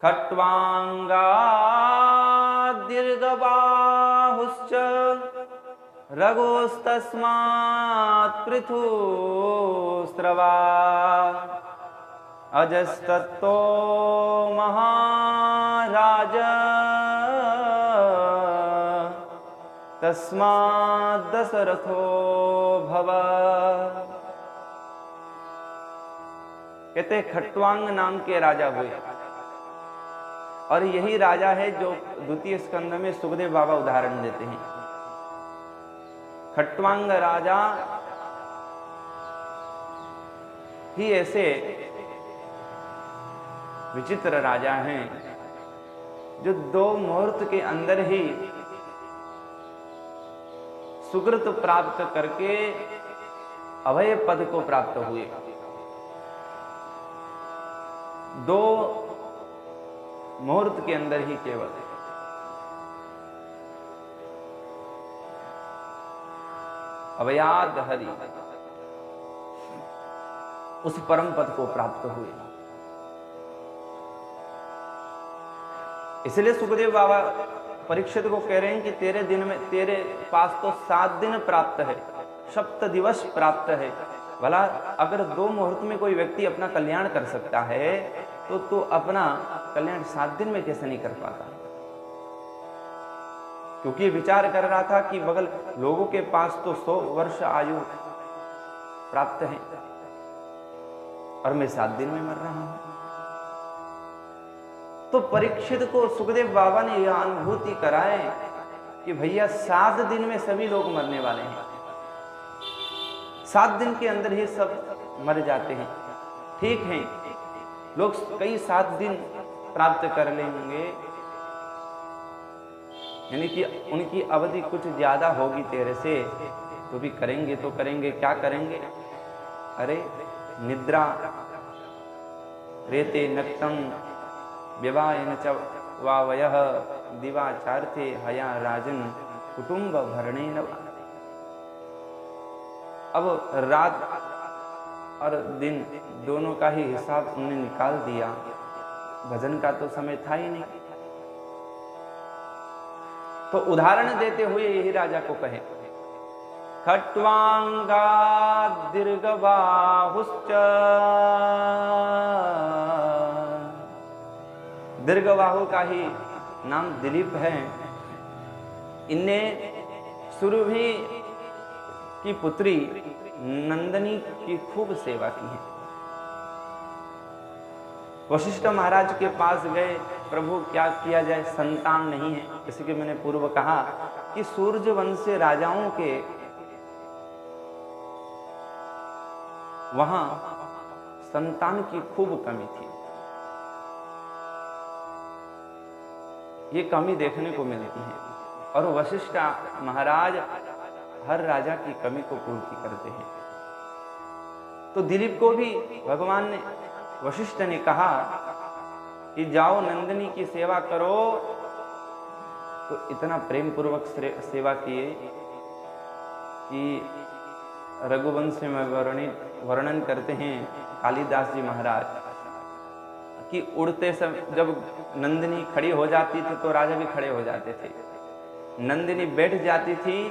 खट्वांगा दीर्घबाहुश्च रघुस्तस्मात् पृथुस्रवा अजस्तत्तो महाराज तस्मात् दशरथो भव। कहते खट्वांग नाम के राजा हुए और यही राजा है जो द्वितीय स्कंद में सुखदेव बाबा उदाहरण देते हैं। खट्वांग राजा ही ऐसे विचित्र राजा हैं जो 2 मुहूर्त के अंदर ही सुकृत प्राप्त करके अभय पद को प्राप्त हुए। 2 मुहूर्त के अंदर ही केवल अभयाद हरि उस परम पद को प्राप्त हुए। इसलिए सुखदेव बाबा परीक्षित को कह रहे हैं कि तेरे पास तो 7 दिन प्राप्त है, 7 दिवस प्राप्त है। भला अगर 2 मुहूर्त में कोई व्यक्ति अपना कल्याण कर सकता है तो तू अपना कल्याण 7 दिन में कैसे नहीं कर पाता? क्योंकि विचार कर रहा था कि बगल लोगों के पास तो 100 वर्ष आयु प्राप्त है और मैं 7 दिन में मर रहा हूं। तो परीक्षित को सुखदेव बाबा ने यह अनुभूति कराए कि भैया 7 दिन में सभी लोग मरने वाले हैं, 7 दिन के अंदर ही सब मर जाते हैं। ठीक है, लोग कई 7 दिन प्राप्त कर लेंगे, यानी कि उनकी अवधि कुछ ज्यादा होगी तेरे से, तो भी करेंगे तो करेंगे। क्या करेंगे? अरे निद्रा रेते नक्तम व्यवायन च वावयः दिवाचार्थे हया राजन कुटुंब भरणेन। अब रात और दिन दोनों का ही हिसाब उन्होंने निकाल दिया, भजन का तो समय था ही नहीं। तो उदाहरण देते हुए यही राजा को कहे, खट्वांगा दीर्घबाहुश्च। दीर्घबाहु का ही नाम दिलीप है। इनने सुरभि की पुत्री नंदनी की खूब सेवा की है। वशिष्ठ महाराज के पास गए, प्रभु क्या किया जाए, संतान नहीं है। जैसे कि मैंने पूर्व कहा कि सूर्यवंश राजाओं के वहां संतान की खूब कमी थी। ये कमी देखने को मिलती है और वशिष्ठ महाराज हर राजा की कमी को पूर्ति करते हैं। तो दिलीप को भी भगवान ने, वशिष्ठ ने कहा कि जाओ नंदिनी की सेवा करो। तो इतना प्रेम पूर्वक सेवा किए कि रघुवंश में वर्णन करते हैं कालिदास जी महाराज कि उड़ते समय जब नंदिनी खड़ी हो जाती थी तो राजा भी खड़े हो जाते थे, नंदिनी बैठ जाती थी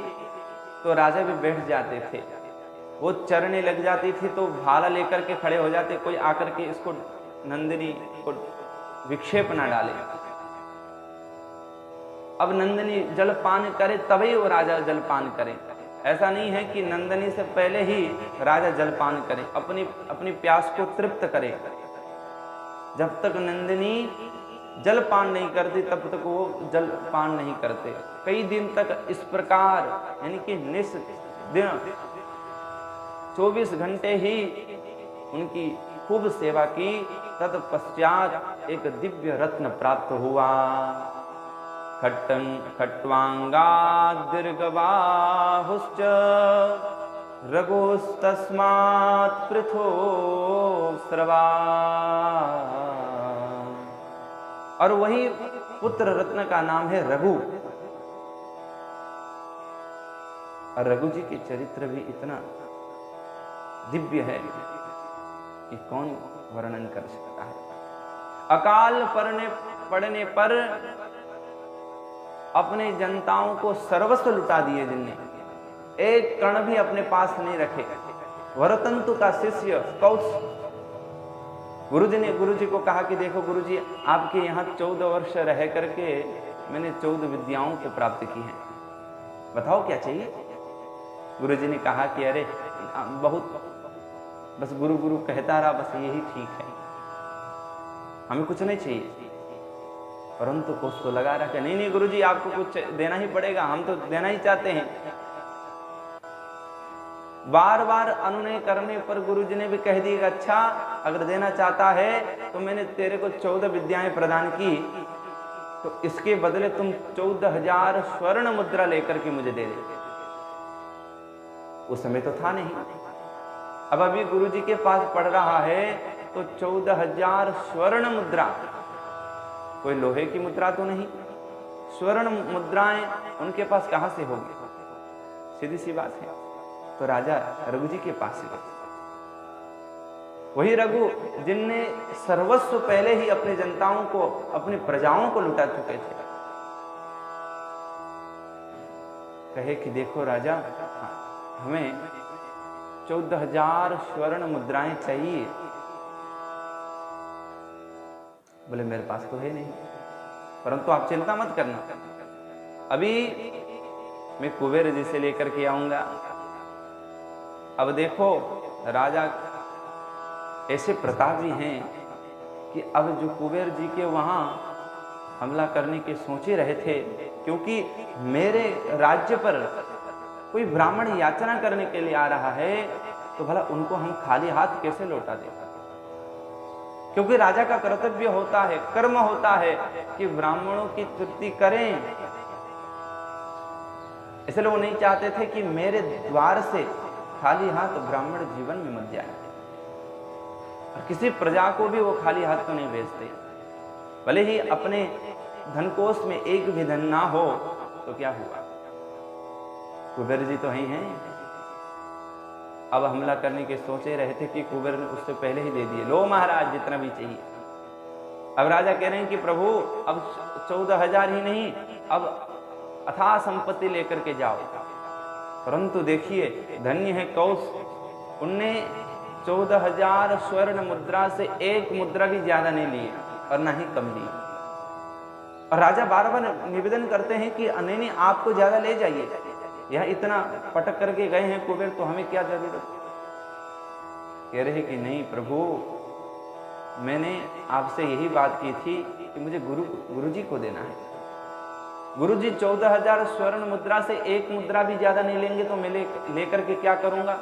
तो राजा भी बैठ जाते थे, वो चरने लग जाती थी तो भाला लेकर के खड़े हो जाते, कोई आकर के इसको नंदिनी को विक्षेप ना डाले। अब नंदिनी जलपान करे तभी वो राजा जलपान करे। ऐसा नहीं है कि नंदिनी से पहले ही राजा जलपान करे, अपनी प्यास को तृप्त करे। जब तक नंदिनी जलपान नहीं करती तब तक वो जलपान नहीं करते। कई दिन तक इस प्रकार, यानी कि निस दिन 24 घंटे ही उनकी खूब सेवा की। तत्पश्चात एक दिव्य रत्न प्राप्त हुआ। खट्वांगा दीर्घबाहुश्च रघुस्तस्मात् पृथुस्रवा। और वही पुत्र रत्न का नाम है रघु। और रघु जी के चरित्र भी इतना दिव्य है कि कौन वर्णन कर सकता है। अकाल पड़ने पर अपने जनताओं को सर्वस्व लुटा दिए, जिनने एक कण भी अपने पास नहीं रखे। वरतंतु का शिष्य कौश गुरु जी को कहा कि देखो गुरु जी, आपके यहाँ 14 वर्ष रह करके मैंने 14 विद्याओं को प्राप्त की हैं, बताओ क्या चाहिए। गुरु जी ने कहा कि अरे बहुत बस गुरु गुरु कहता रहा, बस यही ठीक है, हमें कुछ नहीं चाहिए। परंतु कुछ तो लगा रहा कि नहीं नहीं गुरु जी, आपको कुछ देना ही पड़ेगा, हम तो देना ही चाहते हैं। बार बार अनुनय करने पर गुरु जी ने भी कह दिया, अच्छा अगर देना चाहता है तो मैंने तेरे को 14 विद्याएं प्रदान की, तो इसके बदले तुम 14,000 स्वर्ण मुद्रा लेकर के मुझे दे दे। उस समय तो था नहीं, अब अभी गुरु जी के पास पड़ रहा है तो 14,000 स्वर्ण मुद्रा, कोई लोहे की मुद्रा तो नहीं, स्वर्ण मुद्राएं उनके पास कहां से होगी, सीधी सी बात है। तो राजा रघु जी के पास गए, वही रघु जिनने सर्वस्व पहले ही अपनी जनताओं को, अपनी प्रजाओं को लुटा चुके थे। कहे कि देखो राजा, हमें 14,000 स्वर्ण मुद्राएं चाहिए। बोले मेरे पास तो है नहीं, परंतु आप चिंता मत करना, अभी मैं कुबेर जी से लेकर के आऊंगा। अब देखो राजा ऐसे प्रतापी हैं कि अब जो कुबेर जी के वहां हमला करने के सोचे रहे थे, क्योंकि मेरे राज्य पर कोई ब्राह्मण याचना करने के लिए आ रहा है, तो भला उनको हम खाली हाथ कैसे लौटा दें। क्योंकि राजा का कर्तव्य होता है, कर्म होता है कि ब्राह्मणों की तृप्ति करें, इसलिए वो नहीं चाहते थे कि मेरे द्वार से खाली हाथ ब्राह्मण जीवन में मत जाए, और किसी प्रजा को भी वो खाली हाथ तो नहीं भेजते। भले ही अपने धनकोष में एक भी धन ना हो तो क्या हुआ, कुबेर जी तो ही हैं। अब हमला करने के सोचे रहे थे कि कुबेर ने उससे पहले ही दे दिए, लो महाराज जितना भी चाहिए। अब राजा कह रहे हैं कि प्रभु अब 14,000 ही नहीं, अब अथाह संपत्ति लेकर के जाओ। परंतु देखिए धन्य है कौश, उनने 14,000 स्वर्ण मुद्रा से एक मुद्रा भी ज्यादा नहीं लिए और ना ही कम लिए। और राजा बार बार निवेदन करते हैं कि नहीं आपको ज्यादा ले जाइए, यह इतना पटक करके गए हैं कुबेर, तो हमें क्या जरूरत। कह रहे कि नहीं प्रभु, मैंने आपसे यही बात की थी कि मुझे गुरु जी को देना है। गुरु जी 14,000 स्वर्ण मुद्रा से एक मुद्रा भी ज्यादा नहीं लेंगे तो मैं लेकर के क्या करूंगा।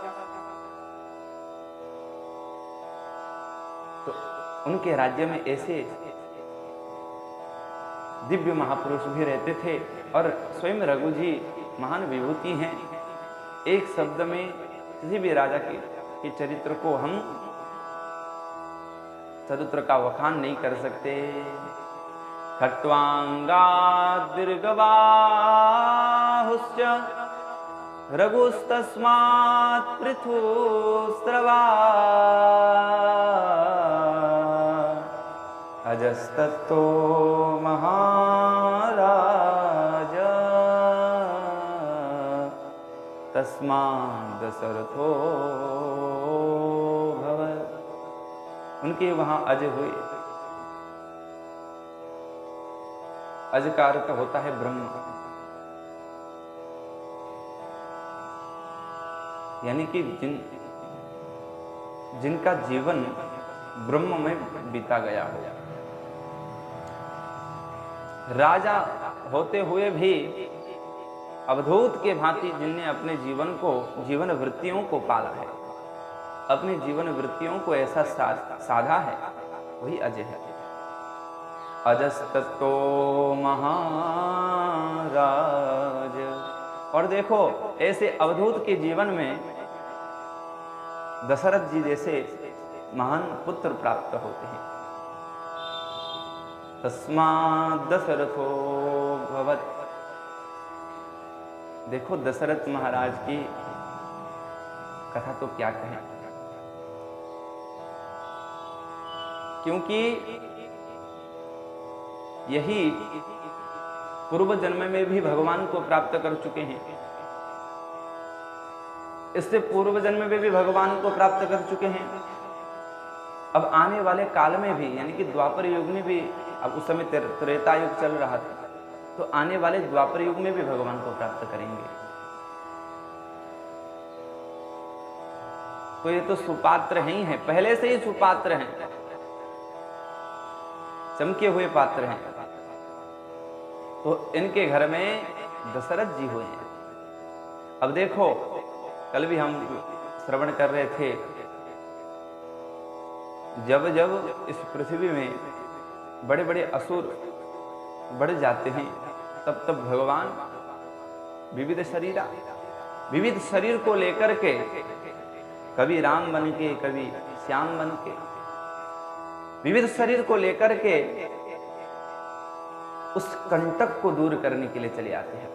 तो उनके राज्य में ऐसे दिव्य महापुरुष भी रहते थे, और स्वयं रघु जी महान विभूति हैं। एक शब्द में किसी भी राजा के चरित्र को हम चरित्र का वखान नहीं कर सकते। खट्वांगा दीर्घबाहुश्च रघुस्तस्मात् पृथुस्रवा अजस्ततो महाराज तस्मात् दशरथो भवत्। उनके वहां अज हुए। अज का अर्थ होता है ब्रह्म, यानी कि जिनका जीवन ब्रह्म में बीता गया हो। राजा होते हुए भी अवधूत के भांति जिनने अपने जीवन को, जीवन वृत्तियों को पाला है, अपनी जीवन वृत्तियों को ऐसा साधा है, वही अजय है। अजस्ततो महाराज। और देखो ऐसे अवधूत के जीवन में दशरथ जी जैसे महान पुत्र प्राप्त होते हैं। तस्मात् दशरथो भवत्। देखो दशरथ महाराज की कथा तो क्या कहें, क्योंकि यही पूर्व जन्म में भी भगवान को प्राप्त कर चुके हैं, इससे पूर्व जन्म में भी भगवान को प्राप्त कर चुके हैं। अब आने वाले काल में भी, यानी कि द्वापर युग में भी, अब उस समय त्रेता युग चल रहा था, तो आने वाले द्वापर युग में भी भगवान को प्राप्त करेंगे। तो ये तो सुपात्र ही हैं, पहले से ही सुपात्र हैं, चमके हुए पात्र हैं। तो इनके घर में दशरथ जी हुए हैं। अब देखो, कल भी हम श्रवण कर रहे थे, जब जब इस पृथ्वी में बड़े बड़े असुर बढ़ जाते हैं, तब तब भगवान विविध शरीर को लेकर के, कभी राम बन के, कभी श्याम बन के, विविध शरीर को लेकर के उस कंटक को दूर करने के लिए चले आते हैं,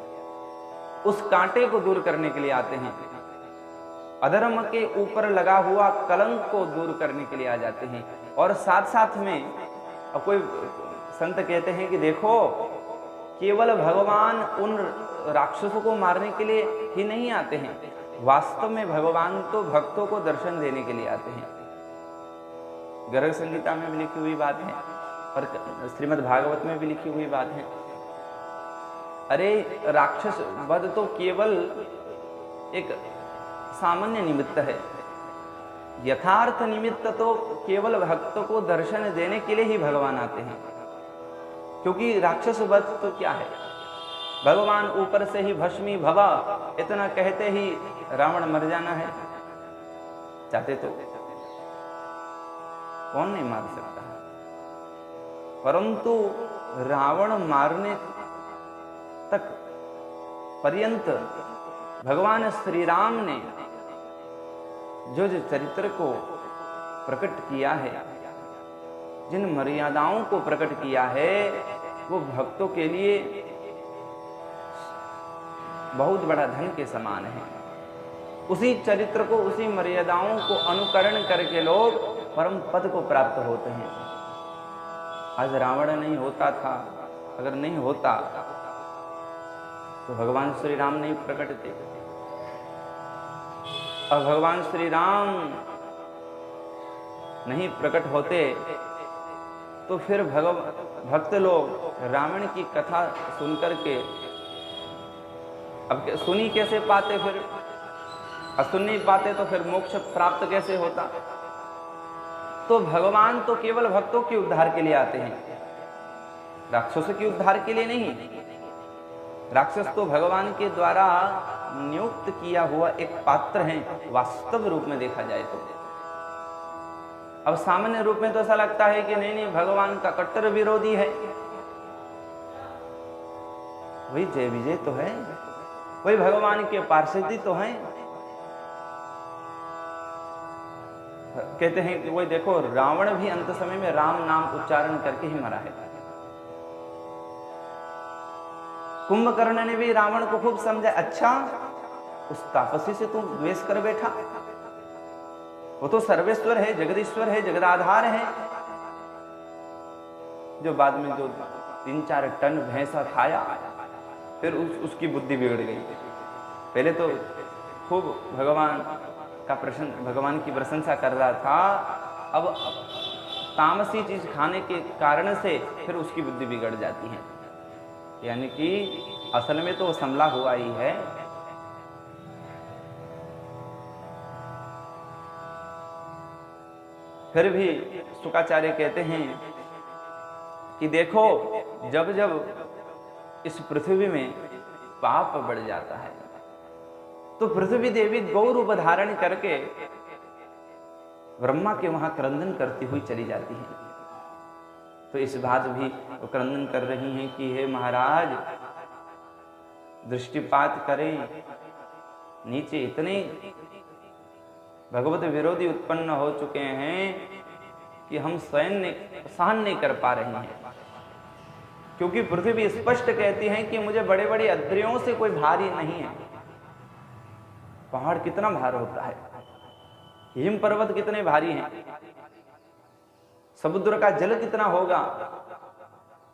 उस कांटे को दूर करने के लिए आते हैं, अधर्म के ऊपर लगा हुआ कलंक को दूर करने के लिए आ जाते हैं। और साथ साथ में अब कोई संत कहते हैं कि देखो, केवल भगवान उन राक्षसों को मारने के लिए ही नहीं आते हैं, वास्तव में भगवान तो भक्तों को दर्शन देने के लिए आते हैं। गर्ग संहिता में भी लिखी हुई बात है और श्रीमद् भागवत में भी लिखी हुई बात है। अरे राक्षस वध तो केवल एक सामान्य निमित्त है, यथार्थ निमित्त तो केवल भक्त को दर्शन देने के लिए ही भगवान आते हैं। क्योंकि राक्षस वध तो क्या है, भगवान ऊपर से ही भस्मी भवा इतना कहते ही रावण मर जाना है। चाहते तो कौन नहीं मार सकता, परंतु रावण मारने तक पर्यंत भगवान श्री राम ने जो चरित्र को प्रकट किया है, जिन मर्यादाओं को प्रकट किया है, वो भक्तों के लिए बहुत बड़ा धन के समान है। उसी चरित्र को, उसी मर्यादाओं को अनुकरण करके लोग परम पद को प्राप्त होते हैं। आज रावण नहीं होता था, अगर नहीं होता तो भगवान श्री राम नहीं प्रकट थे। अब भगवान श्री राम नहीं प्रकट होते तो फिर भक्त लोग रावण की कथा सुनकर के अब सुनी कैसे पाते, फिर सुन नहीं पाते तो फिर मोक्ष प्राप्त कैसे होता। तो भगवान तो केवल भक्तों के उद्धार के लिए आते हैं, राक्षसों के उद्धार के लिए नहीं। राक्षस तो भगवान के द्वारा नियुक्त किया हुआ एक पात्र है, वास्तव रूप में देखा जाए तो। अब सामान्य रूप में तो ऐसा लगता है कि नहीं भगवान का कट्टर विरोधी है, वही जय विजय तो है, वही भगवान के पार्षदी तो हैं। कहते हैं कि वही देखो, रावण भी अंत समय में राम नाम उच्चारण करके ही मरा है। कुंभकर्ण ने भी रावण को खूब समझा, अच्छा उस तापसी से तू द्वेष कर बैठा, वो तो सर्वेश्वर है, जगदीश्वर है, जगदाधार है, जो बाद में जो 3-4 टन भैंसा खाया, फिर उसकी बुद्धि बिगड़ गई। पहले तो खूब भगवान की प्रशंसा कर रहा था, अब तामसी चीज खाने के कारण से फिर उसकी बुद्धि बिगड़ जाती है। यानी कि असल में तो संभला हुआ ही है। फिर भी शुकाचार्य कहते हैं कि देखो, जब जब इस पृथ्वी में पाप बढ़ जाता है तो पृथ्वी देवी गौ रूप धारण करके ब्रह्मा के वहां क्रंदन करती हुई चली जाती है। तो इस बात भी वो क्रंदन कर रही हैं कि हे महाराज, दृष्टिपात करें, नीचे इतने भगवत विरोधी उत्पन्न हो चुके हैं कि हम सहन नहीं कर पा रहे हैं। क्योंकि पृथ्वी स्पष्ट कहती है कि मुझे बड़े बड़े अद्रियों से कोई भारी नहीं है। पहाड़ कितना भार होता है, हिम पर्वत कितने भारी हैं, समुद्र का जल कितना होगा,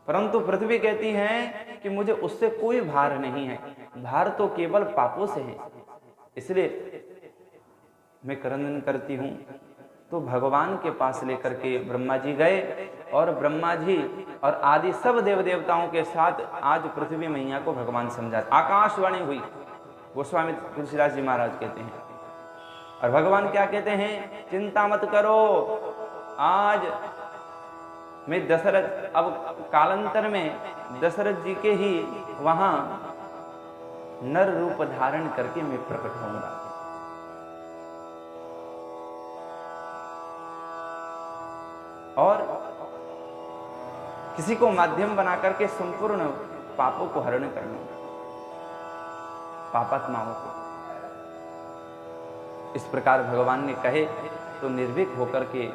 परंतु पृथ्वी कहती है कि मुझे उससे कोई भार नहीं है, भार तो केवल पापों से है, इसलिए मैं क्रंदन करती हूँ। तो भगवान के पास लेकर के ब्रह्मा जी गए और ब्रह्मा जी और आदि सब देव देवताओं के साथ आज पृथ्वी मैया को भगवान समझाते। आकाशवाणी हुई, गोस्वामी तुलसीदास जी महाराज कहते हैं। और भगवान क्या कहते हैं, चिंता मत करो, आज मैं दशरथ, अब कालांतर में दशरथ जी के ही वहां नर रूप धारण करके मैं प्रकट होऊंगा। और किसी को माध्यम बना करके संपूर्ण पापों को हरण कर लूंगा, पापात्माओं को। इस प्रकार भगवान ने कहे तो निर्भीक होकर के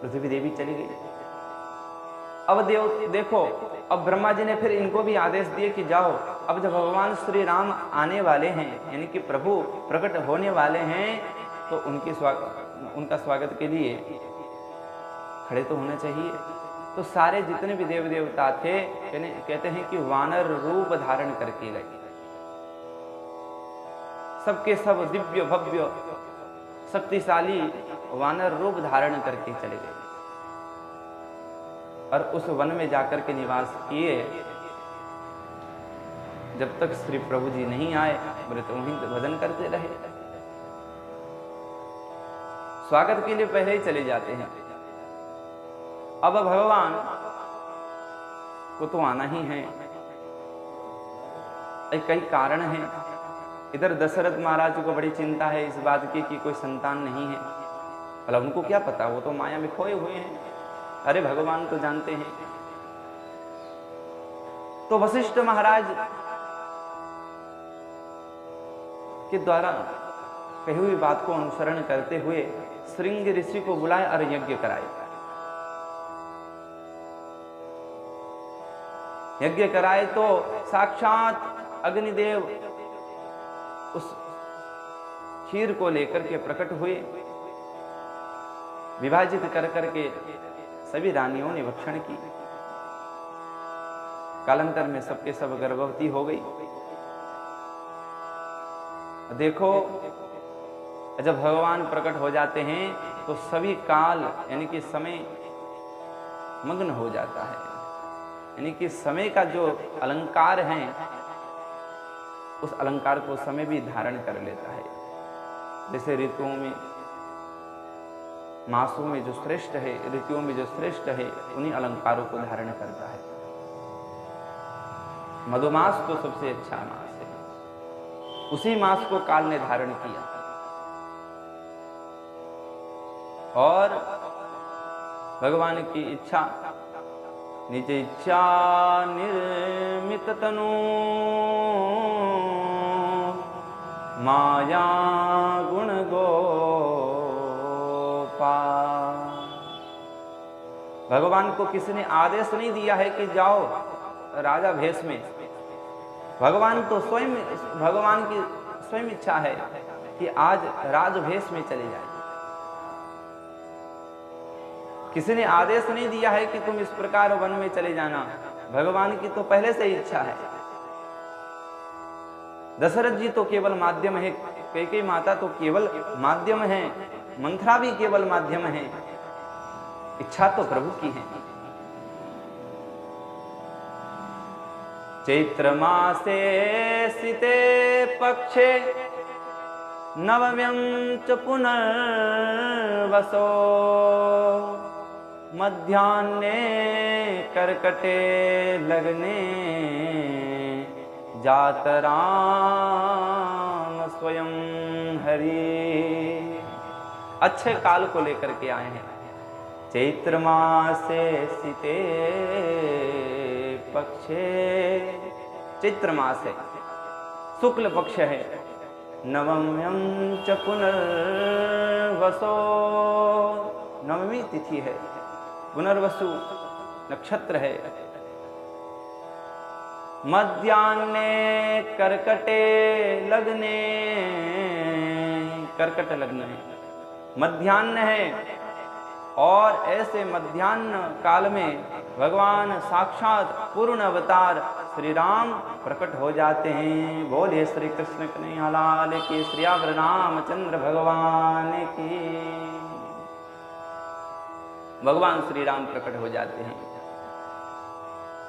पृथ्वी देवी चली गई। अब देखो, अब ब्रह्मा जी ने फिर इनको भी आदेश दिए कि जाओ, अब जब भगवान श्री राम आने वाले हैं, यानी कि प्रभु प्रकट होने वाले हैं, तो उनका स्वागत के लिए खड़े तो होना चाहिए। तो सारे जितने भी देव देवता थे, कहते हैं कि वानर रूप धारण करके गए, सबके सब दिव्य भव्य शक्तिशाली वानर रूप धारण करके चले गए और उस वन में जाकर के निवास किए। जब तक श्री प्रभु जी नहीं आए, व्रत वहीं भजन करते रहे। स्वागत के लिए पहले ही चले जाते हैं। अब भगवान को तो आना ही है, कई कारण हैं। इधर दशरथ महाराज को बड़ी चिंता है इस बात की कि कोई संतान नहीं है। भला उनको क्या पता, वो तो माया में खोए हुए हैं। अरे भगवान तो जानते हैं। तो वशिष्ठ महाराज के द्वारा कही हुई बात को अनुसरण करते हुए श्रृंग ऋषि को बुलाए और यज्ञ कराए। यज्ञ कराए तो साक्षात अग्निदेव उस खीर को लेकर के प्रकट हुए, विभाजित कर करके सभी रानियों ने भक्षण की। कालांतर में सबके सब गर्भवती हो गई। देखो, जब भगवान प्रकट हो जाते हैं तो सभी काल यानी कि समय मग्न हो जाता है, यानी कि समय का जो अलंकार है उस अलंकार को समय भी धारण कर लेता है। जैसे ऋतुओं में, मासों में जो श्रेष्ठ है, ऋतुओं में जो श्रेष्ठ है, उन्हीं अलंकारों को धारण करता है। मधुमास तो सबसे अच्छा मास है, उसी मास को काल ने धारण किया। और भगवान की इच्छा, निज इच्छा निर्मित तनु माया गुण गोपा। भगवान को किसी ने आदेश नहीं दिया है कि जाओ राजा भेष में। भगवान तो स्वयं, भगवान की स्वयं इच्छा है कि आज राजभेष में चले जाए। किसी ने आदेश नहीं दिया है कि तुम इस प्रकार वन में चले जाना। भगवान की तो पहले से ही इच्छा है। दशरथ जी तो केवल माध्यम है, कैकेयी माता तो केवल माध्यम है, मंथरा भी केवल माध्यम है, इच्छा तो प्रभु की है। चैत्र मासे सिते पक्षे नवम्यं च पुनर्वसो मध्याह्ने कर्कटे लग्ने जातराम स्वयं हरि। अच्छे काल को लेकर के आए हैं। चैत्र मासे सिते पक्षे, चैत्र मास है, शुक्ल पक्ष है, नवम्यं च पुनर्वसो, नवमी तिथि है, पुनर्वसु नक्षत्र है। मध्याह्ने कर्कटे लग्ने, कर्कट लग्न है, मध्याह्न है। और ऐसे मध्याह्न काल में भगवान साक्षात पूर्ण अवतार श्री राम प्रकट हो जाते हैं। बोले श्री कृष्ण कन्हैया लाल की, श्री रामचंद्र भगवान की। भगवान श्री राम प्रकट हो जाते हैं।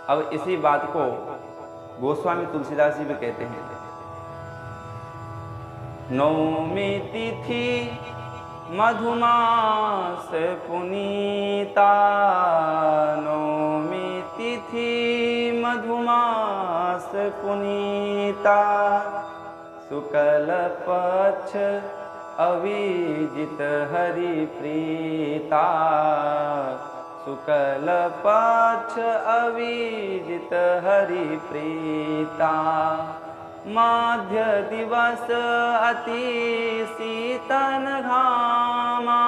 अब इसी बात को गोस्वामी तुलसीदास जी भी कहते हैं। नौमी तिथि मधुमास पुनीता, नौमी तिथि मधुमास पुनीता, शुक्ल पक्ष अविजित हरि प्रीता, शुक्ल पक्ष अविजित हरि प्रीता, मध्य दिवस अति शीतन घामा,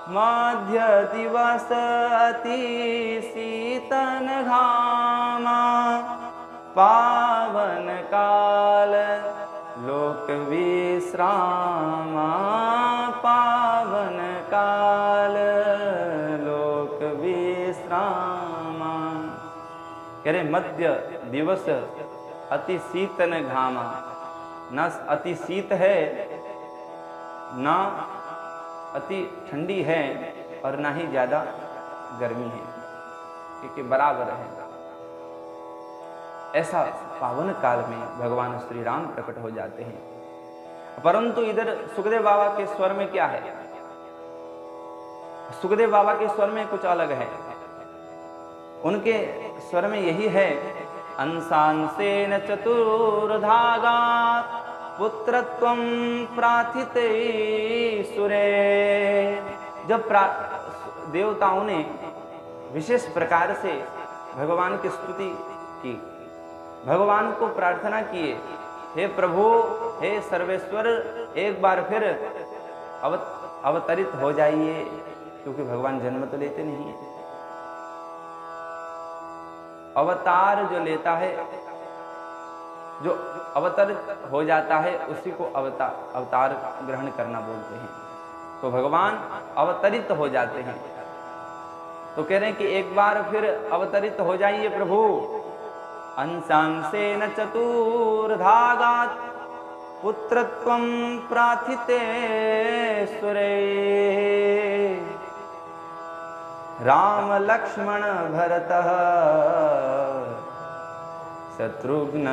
मध्य दिवस अति शीतन घामा, पावन काल लोक विश्रामा, पावन काल लोक विश्रामा। कह रहे मध्य दिवस अति शीतन घामा, न अति शीत है न अति ठंडी है और ना ही ज्यादा गर्मी है, क्योंकि बराबर है। ऐसा पावन काल में भगवान श्री राम प्रकट हो जाते हैं। परंतु इधर सुखदेव बाबा के स्वर में क्या है? सुखदेव बाबा के स्वर में कुछ अलग है। उनके स्वर में यही है, अंशांसेन चतुर्धागा पुत्रत्वं प्रार्थिते सुरे। जब देवताओं ने विशेष प्रकार से भगवान की स्तुति की, भगवान को प्रार्थना किए, हे प्रभु, हे सर्वेश्वर, एक बार फिर अवतरित हो जाइए, क्योंकि भगवान जन्म तो लेते नहीं है। अवतार जो लेता है, जो अवतरित हो जाता है, उसी को अवतार ग्रहण करना बोलते हैं। तो भगवान अवतरित हो जाते हैं, तो कह रहे हैं कि एक बार फिर अवतरित हो जाइए प्रभु। अंशांसेन चतुर्धागात् पुत्रत्वं प्रार्थिते सुरे। राम लक्ष्मण भरतः शत्रुघ्न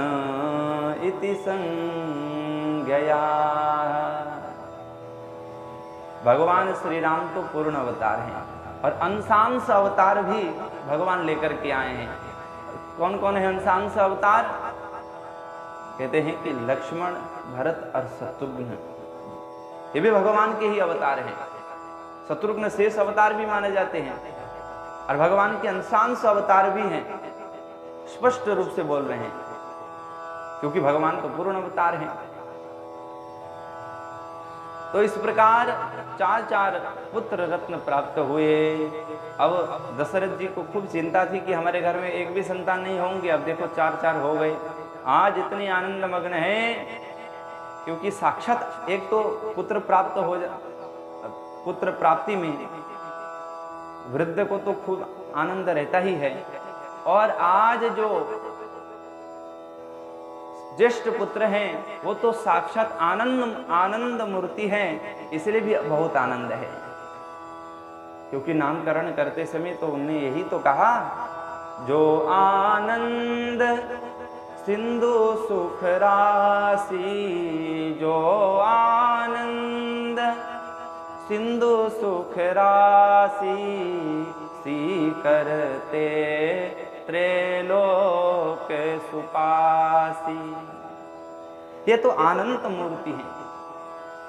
इति संज्ञया। भगवान श्री राम तो पूर्ण अवतार हैं और अंशांश अवतार भी भगवान लेकर के आए हैं। कौन कौन है अंशांश अवतार? कहते हैं कि लक्ष्मण, भरत और शत्रुघ्न, ये भी भगवान के ही अवतार हैं। शत्रुघ्न शेष अवतार भी माने जाते हैं और भगवान के अंशांश अवतार भी हैं। स्पष्ट रूप से बोल रहे हैं, क्योंकि भगवान तो पूर्ण अवतार हैं। तो इस प्रकार चार चार पुत्र रत्न प्राप्त हुए। अब दशरथ जी को खूब चिंता थी कि हमारे घर में एक भी संतान नहीं होंगे। अब देखो चार चार हो गए। आज इतनी आनंद मग्न है, क्योंकि साक्षात एक तो पुत्र प्राप्त हो पुत्र प्राप्ति में वृद्ध को तो खूब आनंद रहता ही है, और आज जो ज्येष्ठ पुत्र हैं वो तो साक्षात आनंद मूर्ति हैं, इसलिए भी बहुत आनंद है। क्योंकि नामकरण करते समय तो उन्होंने यही तो कहा, जो आनंद सिंधु सुख राशि, जो आनंद सिंधु सुख राशि, सी करते त्रैलोक सुपासी। ये तो अनंत मूर्ति है,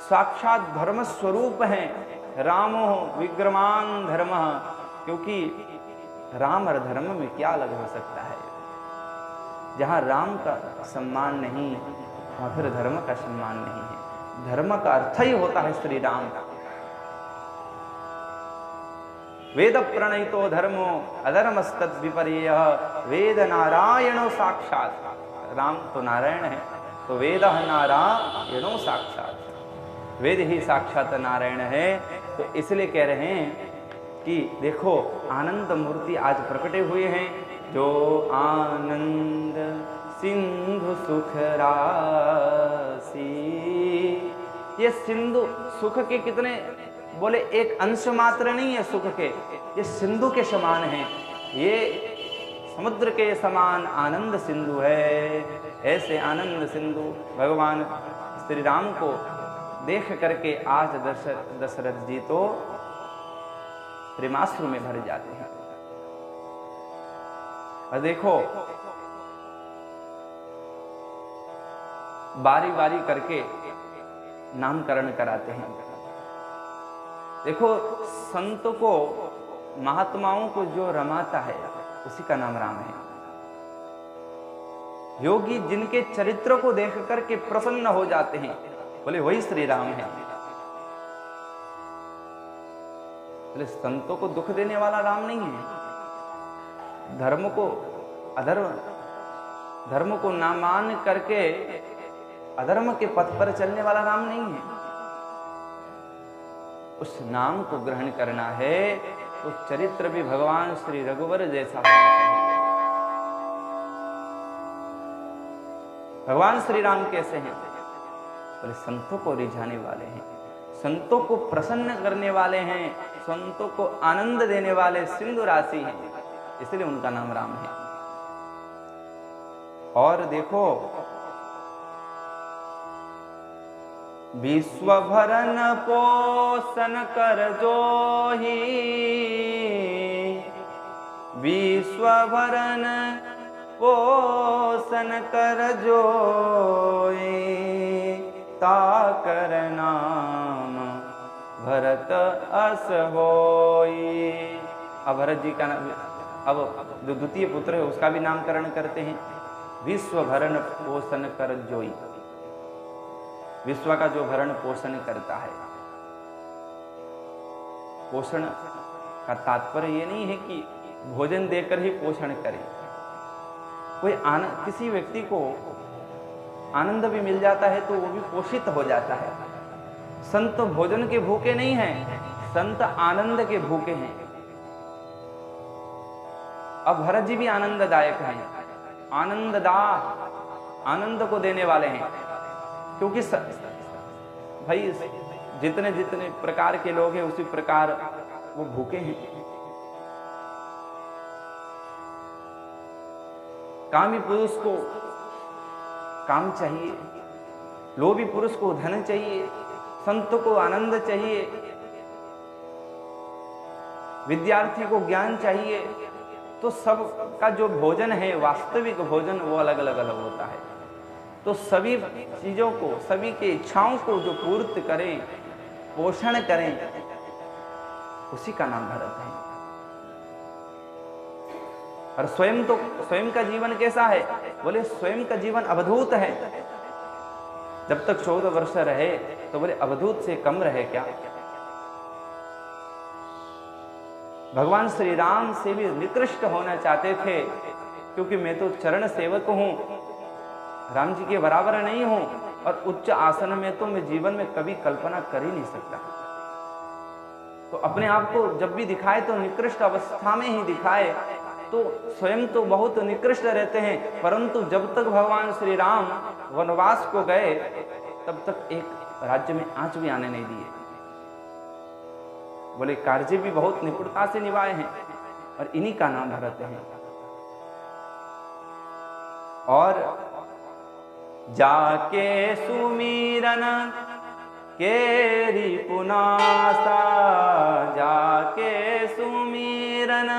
साक्षात धर्म स्वरूप है। रामो विग्रमान धर्म, क्योंकि राम और धर्म में क्या अलग हो सकता है। जहां राम का सम्मान नहीं, वहां फिर धर्म का सम्मान नहीं है। धर्म का अर्थ ही होता है श्री राम का। वेद प्रणयितो धर्मो अधर्मस्तद विपर्यय, वेद नारायणो साक्षात। राम तो नारायण है, तो वेद नारायणो साक्षात, वेद ही साक्षात नारायण है। तो इसलिए कह रहे हैं कि देखो आनंद मूर्ति आज प्रकटे हुए हैं, जो आनंद सिंधु सुख राशि। ये सिंधु सुख के कितने बोले, एक अंश मात्र नहीं है सुख के, ये सिंधु के समान है, ये समुद्र के समान आनंद सिंधु है। ऐसे आनंद सिंधु भगवान श्री राम को देख करके आज दशरथ जी तो प्रेमाश्रु में भर जाते हैं। और देखो बारी बारी करके नामकरण कराते हैं। देखो संत को, महात्माओं को जो रमाता है उसी का नाम राम है। योगी जिनके चरित्र को देख करके प्रसन्न हो जाते हैं, बोले वही श्री राम है। बोले संतों को दुख देने वाला राम नहीं है, धर्म को अधर्म, धर्म को ना मान करके अधर्म के पथ पर चलने वाला राम नहीं है। उस नाम को ग्रहण करना है तो चरित्र भी भगवान श्री रघुवर जैसा होना चाहिए। भगवान श्री राम कैसे हैं? बोले संतों को रिझाने वाले हैं, संतों को प्रसन्न करने वाले हैं, संतों को आनंद देने वाले सिंधु राशि हैं, इसलिए उनका नाम राम है। और देखो विश्व भरन पोषण कर जोही, विश्व भरन पोषण कर जोई, ताकर नाम भरत अस होई। अब भरत जी का नाम, अब जो द्वितीय पुत्र है उसका भी नामकरण करते हैं। विश्व भरण पोषण कर जोई, विश्व का जो भरण पोषण करता है। पोषण का तात्पर्य ये नहीं है कि भोजन देकर ही पोषण करे। कोई किसी व्यक्ति को आनंद भी मिल जाता है तो वो भी पोषित हो जाता है। संत भोजन के भूखे नहीं हैं, संत आनंद के भूखे हैं। अब भरत जी भी आनंददायक हैं, आनंद को देने वाले हैं। क्योंकि भाई जितने जितने प्रकार के लोग हैं उसी प्रकार वो भूखे हैं। कामी पुरुष को काम चाहिए, लोभी पुरुष को धन चाहिए, संत को आनंद चाहिए, विद्यार्थी को ज्ञान चाहिए। तो सब का जो भोजन है, वास्तविक भोजन, वो अलग अलग होता है। तो सभी चीजों को, सभी के इच्छाओं को जो पूर्ति करें, पोषण करें, उसी का नाम भरत है। और स्वयं का जीवन कैसा है? बोले स्वयं का जीवन अवधूत है। जब तक 14 वर्ष रहे तो बोले अवधूत से कम रहे क्या? भगवान श्री राम से भी निकृष्ट होना चाहते थे, क्योंकि मैं तो चरण सेवक हूं, राम जी के बराबर नहीं हूं, और उच्च आसन में तो मैं जीवन में कभी कल्पना कर ही नहीं सकता। तो अपने आप को जब भी दिखाए तो निकृष्ट अवस्था में ही दिखाए। तो स्वयं तो बहुत निकृष्ट रहते हैं, परंतु जब तक भगवान श्री राम वनवास को गए तब तक एक राज्य में आंच भी आने नहीं दिए। बोले कार्य भी बहुत निपुणता से निभाए हैं, और इन्हीं का नाम भरत है। और जाके सुमीरन केरी पुनासा, जाके सुमीरन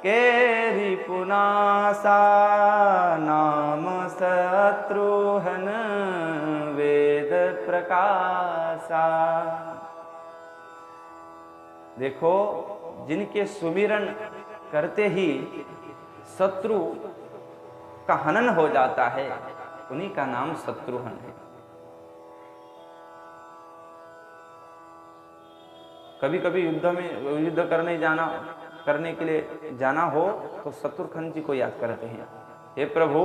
केरी पुनासा, नाम शत्रुघ्न वेद प्रकाशा। देखो जिनके सुमिरन करते ही शत्रु का हनन हो जाता है, उन्हीं का नाम शत्रुघ्न है। कभी कभी युद्ध करने के लिए जाना हो तो शत्रुघ्न जी को याद करते हैं, हे प्रभु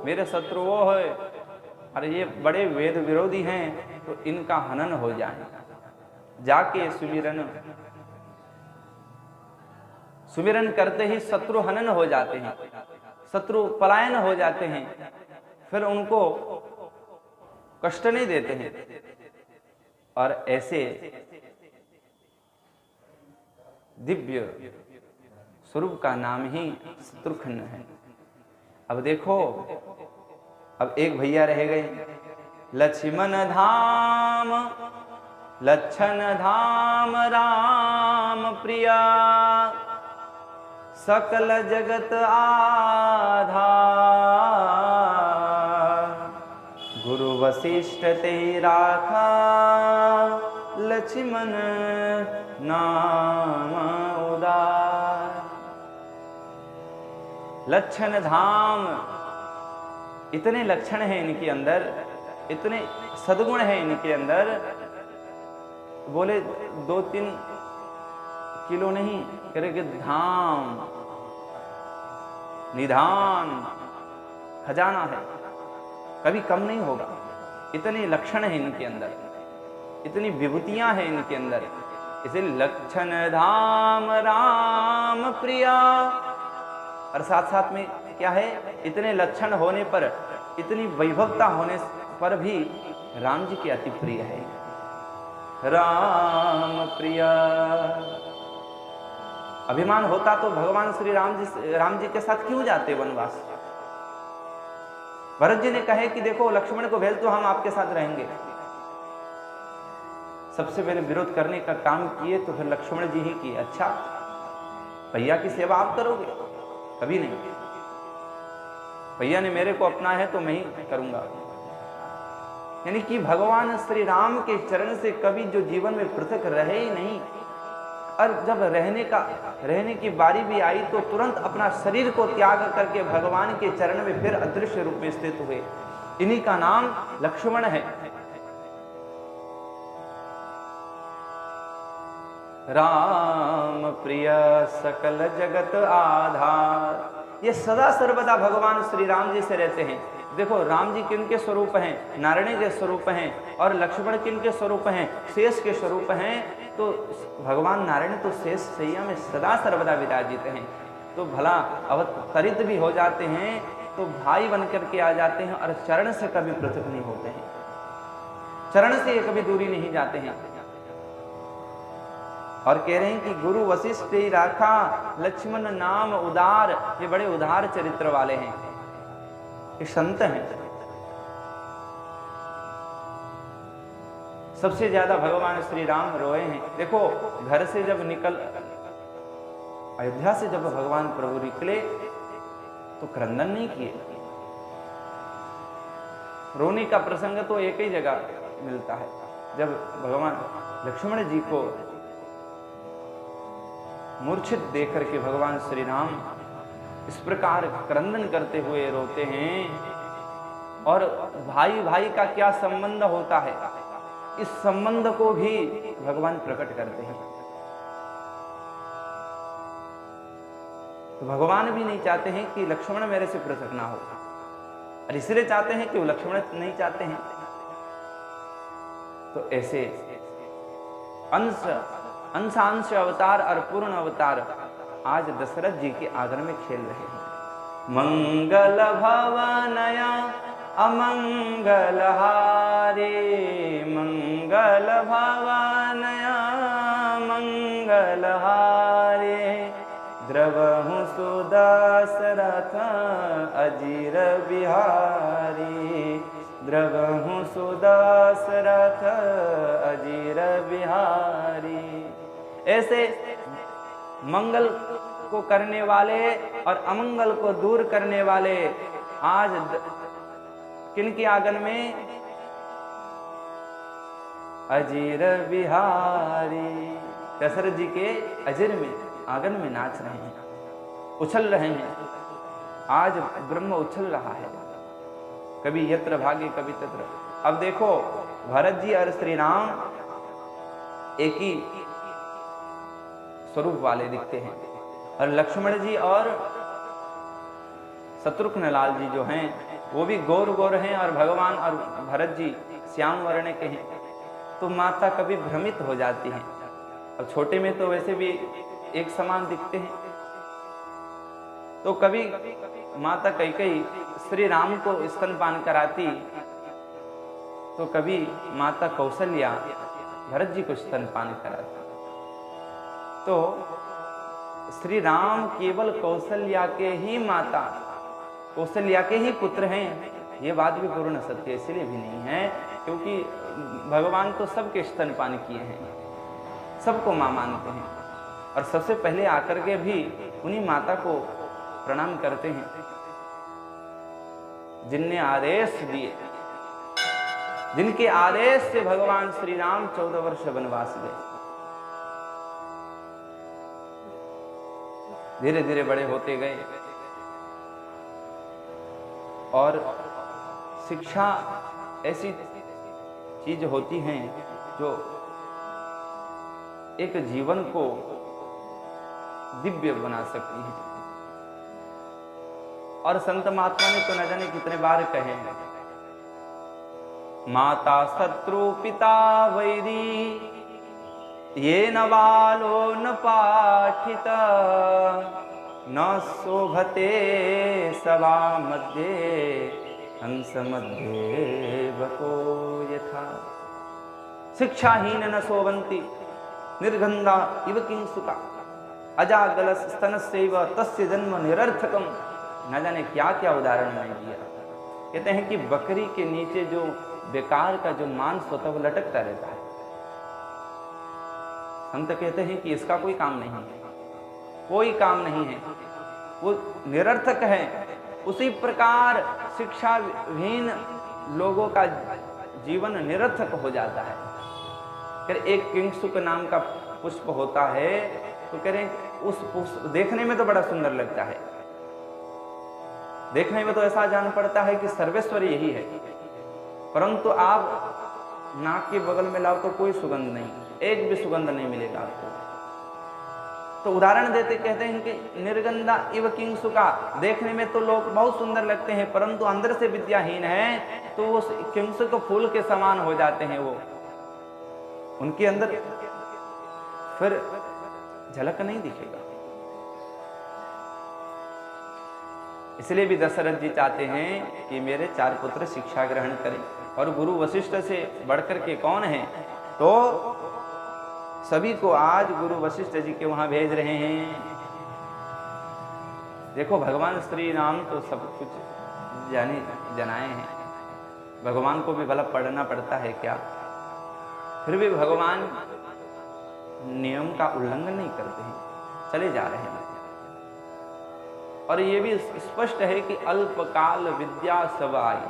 मेरे शत्रु वो है, अरे ये बड़े वेद विरोधी हैं, तो इनका हनन हो जाए। जाके सुमिरन सुमिरन करते ही शत्रु हनन हो जाते हैं, शत्रु पलायन हो जाते हैं, फिर उनको कष्ट नहीं देते हैं। और ऐसे दिव्य स्वरूप का नाम ही शत्रुघ्न है। अब देखो, अब एक भैया रह गए, लक्ष्मण धाम, लक्षण धाम राम प्रिया, सकल जगत आधार, गुरु वशिष्ठ ते राखा, लक्ष्मण नाम उदार। लक्षण धाम, इतने लक्षण हैं इनके अंदर, इतने सद्गुण हैं इनके अंदर, बोले 2-3 किलो नहीं करेंगे, धाम निधान खजाना है, कभी कम नहीं होगा। इतने लक्षण हैं इनके अंदर, इतनी विभूतियां हैं इनके अंदर। इसलिए लक्षण धाम राम प्रिया, और साथ साथ में क्या है, इतने लक्षण होने पर, इतनी वैभवता होने पर भी राम जी के अति प्रिय है। राम प्रिया, अभिमान होता तो भगवान श्री राम जी के साथ क्यों जाते वनवास? भरत जी ने कहे कि देखो लक्ष्मण को भेज तो हम आपके साथ रहेंगे। सबसे पहले विरोध करने का काम किए तो फिर लक्ष्मण जी ही किए। अच्छा, भैया की सेवा आप करोगे? कभी नहीं। भैया ने मेरे को अपना है तो मैं ही करूंगा। यानी कि भगवान श्री राम के चरण से कभी जो जीवन में पृथक रहे ही नहीं, और जब रहने की बारी भी आई तो तुरंत अपना शरीर को त्याग करके भगवान के चरण में फिर अदृश्य रूप में स्थित हुए। इन्हीं का नाम लक्ष्मण है। राम प्रिय सकल जगत आधार, ये सदा सर्वदा भगवान श्री राम जी से रहते हैं। देखो राम जी किन के स्वरूप हैं? नारायण के स्वरूप हैं। और लक्ष्मण किन के स्वरूप हैं? शेष के स्वरूप हैं। तो भगवान नारायण तो शेष सैया में सदा सर्वदा विराजित हैं। तो भला अवतरित भी हो जाते हैं तो भाई बन करके आ जाते हैं, और चरण से कभी पृथक नहीं होते हैं, चरण से ये कभी दूरी नहीं जाते हैं। और कह रहे हैं कि गुरु वशिष्ठ ही राखा, लक्ष्मण नाम उदार। ये बड़े उदार चरित्र वाले हैं, ये संत हैं। सबसे ज्यादा भगवान श्री राम रोए हैं। देखो घर से जब अयोध्या से जब भगवान प्रभु निकले तो क्रंदन नहीं किए। रोने का प्रसंग तो एक ही जगह मिलता है, जब भगवान लक्ष्मण जी को मूर्छित देख करके भगवान श्री राम इस प्रकार क्रंदन करते हुए रोते हैं। और भाई भाई का क्या संबंध होता है, इस संबंध को भी भगवान प्रकट करते हैं। तो भगवान भी नहीं चाहते हैं कि लक्ष्मण मेरे से पृथक ना हो, और इसलिए चाहते हैं कि वो लक्ष्मण नहीं चाहते हैं। तो ऐसे अंश अवतार और पूर्ण अवतार आज दशरथ जी के आंगन में खेल रहे हैं। मंगल भवनया अमंगल हारे, मंगल भवनया मंगल हारे, द्रवहु सुदशरथ अजीर बिहारी, द्रवहु सुदशरथ अजीर बिहारी। ऐसे मंगल को करने वाले और अमंगल को दूर करने वाले आज किनके आंगन में? अजीर बिहारी, दशरथ जी के अजीर में आंगन में नाच रहे हैं, उछल रहे हैं। आज ब्रह्म उछल रहा है, कभी यत्र भागे कभी तत्र। अब देखो भरत जी और श्री राम एक ही स्वरूप वाले दिखते हैं, और लक्ष्मण जी और शत्रुघ्न लाल जी जो हैं वो भी गौर गौर हैं, और भगवान और भरत जी श्याम वर्ण के हैं। तो माता कभी भ्रमित हो जाती है। और छोटे में तो वैसे भी एक समान दिखते हैं, तो कभी माता कैकेयी श्री राम को स्तनपान कराती, तो कभी माता कौशल्या भरत जी को स्तनपान कराती। तो श्री राम केवल कौशल्या के ही माता, कौशल्या के ही पुत्र हैं, ये बात भी पूर्ण सत्य इसलिए भी नहीं है क्योंकि भगवान तो सबके स्तनपान किए हैं, सबको मां मानते हैं और सबसे पहले आकर के भी उन्हीं माता को प्रणाम करते हैं जिनने आदेश दिए, जिनके आदेश से भगवान श्री राम 14 वर्ष वनवास गए। धीरे धीरे बड़े होते गए और शिक्षा ऐसी चीज होती है जो एक जीवन को दिव्य बना सकती है। और संत महात्मा ने तो न जाने कितने बार कहे हैं, माता शत्रु पिता वैरी ये न बालो न पाठित न शोभते सभा मध्ये हंस मध्ये बको यथा। शिक्षाहीन न शोभन्ति निर्गंधा इव किंसुका अजागल स्तनस्यैव तस्य जन्म निरर्थकम। न जाने क्या क्या उदाहरण मैंने दिया। कहते हैं कि बकरी के नीचे जो बेकार का जो मांस होता है वो लटकता रहता है। संत कहते हैं कि इसका कोई काम नहीं है, कोई काम नहीं है, वो निरर्थक है। उसी प्रकार शिक्षा विहीन लोगों का जीवन निरर्थक हो जाता है। फिर एक किंसुक नाम का पुष्प होता है, तो कह रहे हैं उस पुष्प देखने में तो बड़ा सुंदर लगता है, देखने में तो ऐसा जान पड़ता है कि सर्वेश्वर यही है, परंतु आप नाक के बगल में लाओ तो कोई सुगंध नहीं, एक भी सुगंध नहीं मिलेगा आपको। तो उदाहरण देते कहते हैं कि निर्गंधा इव किंसुका, देखने में तो लोग बहुत सुंदर लगते हैं परंतु अंदर से विद्याहीन है, तो वो किंसुक फूल के समान हो जाते हैं। वो उनके अंदर फिर झलक नहीं दिखेगा। इसलिए भी दशरथ जी चाहते हैं कि मेरे 4 पुत्र शिक्षा ग्रहण करें, और गुरु वशिष्ठ से बढ़कर के कौन है, तो सभी को आज गुरु वशिष्ठ जी के वहां भेज रहे हैं। देखो भगवान श्री राम तो सब कुछ जनाए हैं, भगवान को भी भला पढ़ना पड़ता है क्या? फिर भी भगवान नियम का उल्लंघन नहीं करते हैं, चले जा रहे हैं। और ये भी स्पष्ट है कि अल्पकाल विद्या सवाई।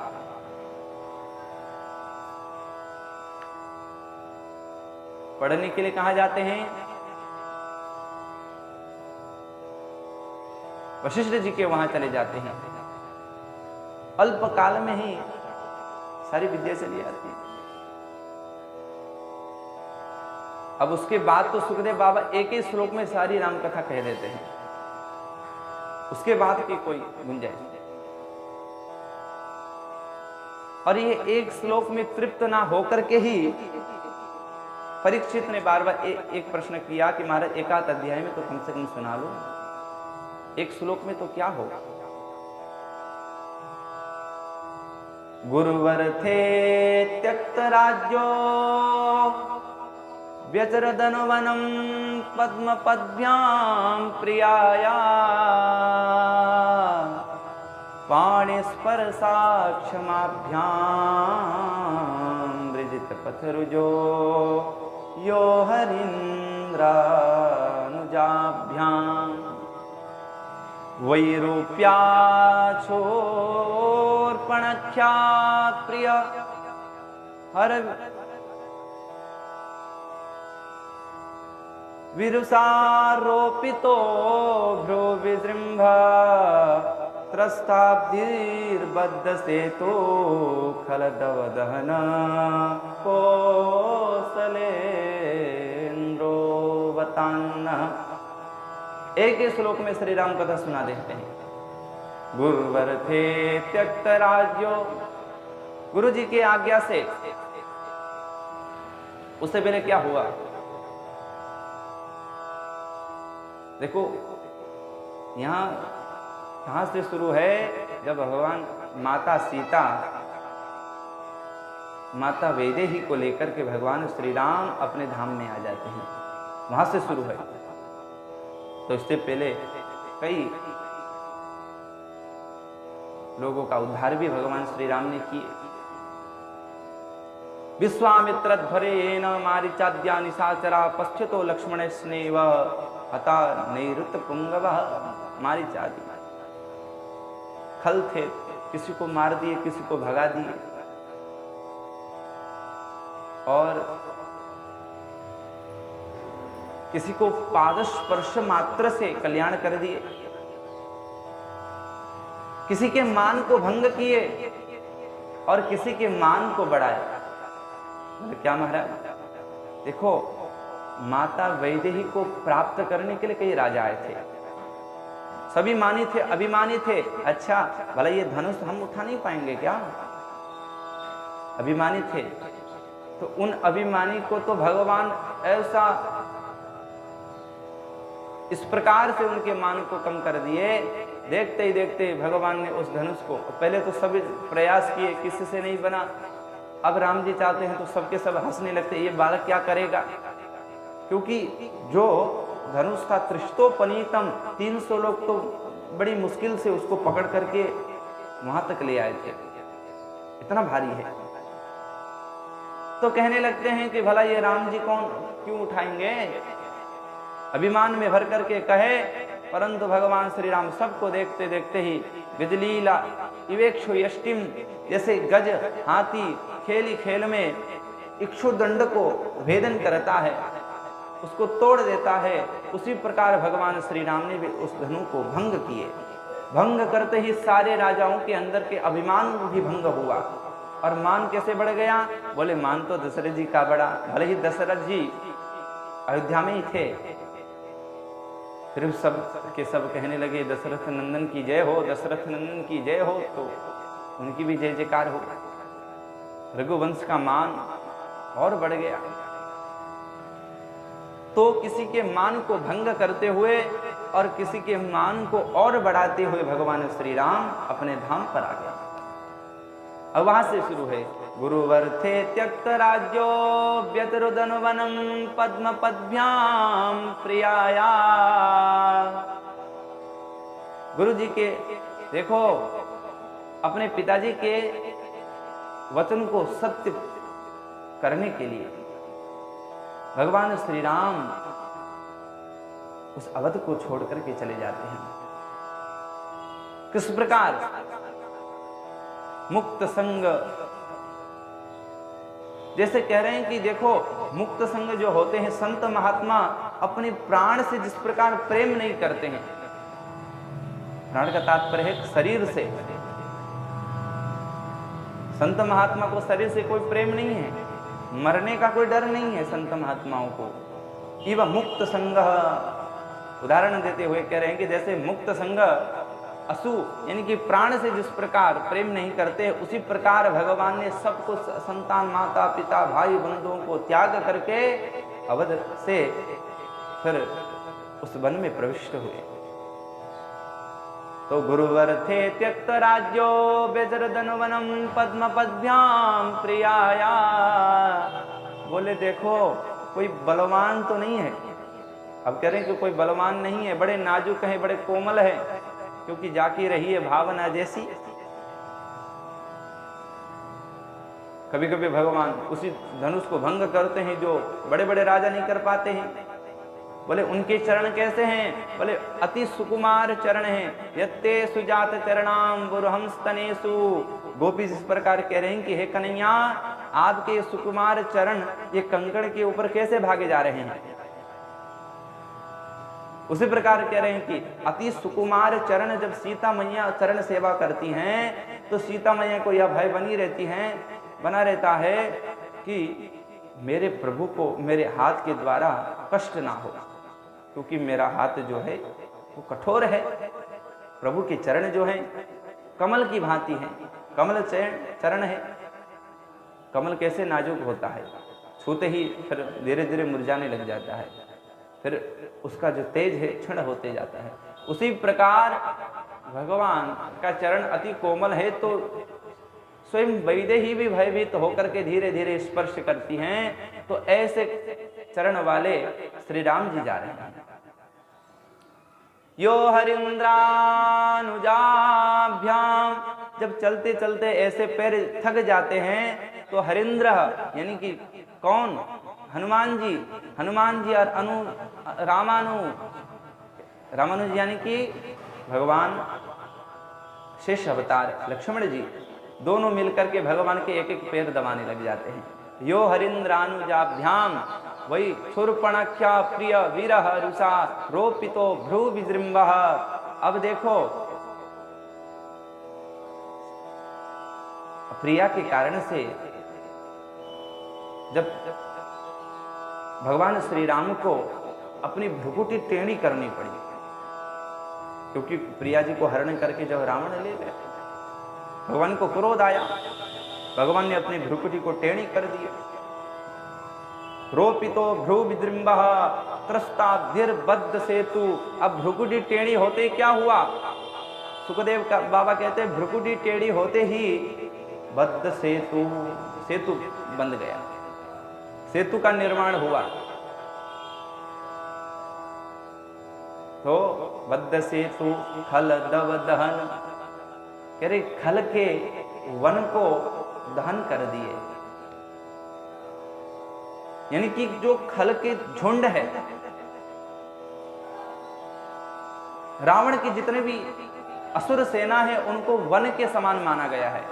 पढ़ने के लिए कहां जाते हैं? वशिष्ठ जी के वहां चले जाते हैं। अल्पकाल में ही सारी विद्या चली आती है। अब उसके बाद तो सुखदेव बाबा एक ही श्लोक में सारी राम कथा कह देते हैं, उसके बाद की कोई गुंजाइश नहीं। और ये एक श्लोक में तृप्त ना होकर के ही परीक्षित ने बार बार एक प्रश्न किया कि महाराज एक आध अध्याय में तो कम से कम सुना लो, एक श्लोक में तो क्या होगा। गुरुवर थे त्यक्त राज्यो व्यचरदनवनम पद्म पद्भ्याम प्रियाया पाणिस्पर्शा क्षमाभ्याम वृजित पथरुजो यो हरीन्द्रानुजाभ्याम वैरूप्या छोर्पणख्या प्रिय हर विरुषारोपितो भ्रो विजृंभ त्रस्ताब्धिर्बद्ध सेतो खलदवदहन कोसलेन्द्रोवतान्न। एक ही श्लोक में श्री राम कथा सुना देते हैं। गुरुवर थे त्यक्त राज्यो, गुरु जी की आज्ञा से उससे पहले क्या हुआ देखो, यहां कहाँ से शुरू है? जब भगवान माता सीता माता वैदेही को लेकर के भगवान श्री राम अपने धाम में आ जाते हैं, वहां से शुरू है। तो इससे पहले कई लोगों का उद्धार भी भगवान श्री राम ने किए। विश्वामित्रध्वरेण मारीचाद्या निशाचरा पश्यतो लक्ष्मण स्नेव हता नैऋत पुंगवः। मारीचादि खल थे, किसी को मार दिए, किसी को भगा दिए, और किसी को पादस्पर्श मात्र से कल्याण कर दिए, किसी के मान को भंग किए और किसी के मान को बढ़ाया। क्या महाराज? देखो, माता वैदेही को प्राप्त करने के लिए कई राजा आए थे, सभी मानी थे, अभिमानी थे। अच्छा, भला ये धनुष हम उठा नहीं पाएंगे क्या? अभिमानी थे। तो उन अभिमानी को तो भगवान ऐसा इस प्रकार से उनके मान को कम कर दिए। देखते ही देखते भगवान ने उस धनुष को, पहले तो सभी प्रयास किए, किसी से नहीं बना। अब राम जी चाहते हैं तो सबके सब हंसने लगते, ये बालक क्या करेगा? क्योंकि जो धनुष था त्रिष्टोपनीतम, 300 लोग तो बड़ी मुश्किल से उसको पकड़ करके वहां तक ले आए थे, इतना भारी है। तो कहने लगते हैं कि भला ये राम जी कौन क्यों उठाएंगे? अभिमान में भर करके कहे, परंतु भगवान श्री राम सबको देखते देखते ही गजलीला इवेक्षु यष्टिम, जैसे गज हाथी खेली खेल में इक्षुदंड को भेदन करता है, उसको तोड़ देता है, उसी प्रकार भगवान श्री राम ने भी उस धनु को भंग किए। भंग करते ही सारे राजाओं के अंदर के अभिमान भी भंग हुआ। और मान कैसे बढ़ गया? बोले मान तो दशरथ जी का बड़ा, भले ही दशरथ जी अयोध्या में ही थे, फिर सब के सब कहने लगे दशरथ नंदन की जय हो, दशरथ नंदन की जय हो, तो उनकी भी जय जयकार हो। रघुवंश का मान और बढ़ गया। तो किसी के मान को भंग करते हुए और किसी के मान को और बढ़ाते हुए भगवान श्री राम अपने धाम पर आ गए। अब वहां से शुरू है, गुरुवर थे त्यक्त राज्यो व्यतरुदन वनम पद्म पद्भ्याम प्रियाया। गुरु जी के देखो अपने पिताजी के वचन को सत्य करने के लिए भगवान श्री राम उस अवध को छोड़ करके चले जाते हैं। किस प्रकार? मुक्त संग, जैसे कह रहे हैं कि देखो मुक्त संग जो होते हैं संत महात्मा अपने प्राण से जिस प्रकार प्रेम नहीं करते हैं, प्राण का तात्पर्य है शरीर से, संत महात्मा को शरीर से कोई प्रेम नहीं है, मरने का कोई डर नहीं है संत महात्माओं को। इव मुक्त संग, उदाहरण देते हुए कह रहे हैं कि जैसे मुक्त संग असु यानी कि प्राण से जिस प्रकार प्रेम नहीं करते, उसी प्रकार भगवान ने सबको संतान, माता पिता, भाई बंधुओं को त्याग करके अवध से फिर उस वन में प्रविष्ट हुए। तो गुरुवर थे त्यक्त राज्यो बेजरदन वनम पद्म पद्भ्याम प्रियाया। बोले देखो कोई बलवान तो नहीं है। अब कह रहे हैं कि कोई बलवान नहीं है, बड़े नाजुक हैं, बड़े कोमल हैं, क्योंकि जाकी रही है भावना जैसी। कभी कभी भगवान उसी धनुष को भंग करते हैं जो बड़े बड़े राजा नहीं कर पाते हैं। बोले उनके चरण कैसे हैं? बोले अति सुकुमार चरण हैं। यत्ते सुजात चरणाम बुरहंस्तनेसु। गोपी जिस प्रकार कह रहे हैं कि हे कन्हैया, आपके सुकुमार चरण ये कंकड़ के ऊपर कैसे भागे जा रहे हैं। उसी प्रकार कह रहे हैं कि अति सुकुमार चरण, जब सीता मैया चरण सेवा करती हैं तो सीता मैया को यह भय बना रहता है कि मेरे प्रभु को मेरे हाथ के द्वारा कष्ट ना हो, क्योंकि मेरा हाथ जो है वो कठोर है। प्रभु के चरण जो हैं कमल की भांति हैं, कमल चरण है। कमल कैसे नाजुक होता है, छूते ही फिर धीरे धीरे मुरझाने लग जाता है, फिर उसका जो तेज है क्षण होते जाता है। उसी प्रकार भगवान का चरण अति कोमल है, तो स्वयं वैदेही भी भयभीत होकर के धीरे धीरे स्पर्श करती हैं। तो ऐसे चरण वाले श्री राम जी जा रहे हैं। यो हरिंद्रानुजाभ्याम, जब चलते चलते ऐसे पैर थक जाते हैं तो हरिंद्र यानी कि कौन, हनुमान जी और रामानुज यानी कि भगवान शेष अवतार लक्ष्मण जी, दोनों मिलकर के भगवान के एक एक पैर दबाने लग जाते हैं। यो हरिंद्रानुजाभ्याम, वही शूर्पणख्या प्रिय वीरः रुषा रोपितो भ्रू विजृंभः। अब देखो प्रिया के कारण से जब भगवान श्री राम को अपनी भ्रुकुटी टेढ़ी करनी पड़ी, क्योंकि प्रिया जी को हरण करके जब रावण ले गए, भगवान को क्रोध आया, भगवान ने अपनी भ्रुकुटी को टेढ़ी कर दी। रोपितो भ्रू विजृंभः त्रस्ताद्धिर्बद्ध सेतु। अब भ्रुकुटी टेढ़ी होते क्या हुआ, सुखदेव का बाबा कहते हैं भ्रुकुटी टेढ़ी होते ही बद्ध सेतु बंध गया, सेतु का निर्माण हुआ। तो बद्ध सेतु खल दव दहन, कह रहे खल के वन को दहन कर दिए, यानी कि जो खल के झुंड है, रावण की जितने भी असुर सेना है उनको वन के समान माना गया है।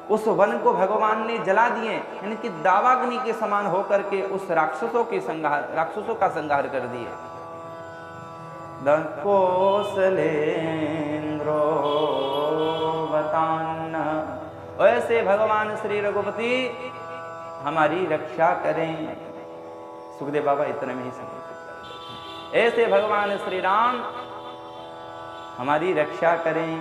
उस वन को भगवान ने जला दिए, यानी कि दावाग्नि के समान होकर के उस राक्षसों का संहार कर दिए। दकोसलेन्द्रो बतान्न, ऐसे भगवान श्री रघुपति हमारी रक्षा करें। सुखदेव बाबा इतने में ही समझ, ऐसे भगवान श्री राम हमारी रक्षा करें।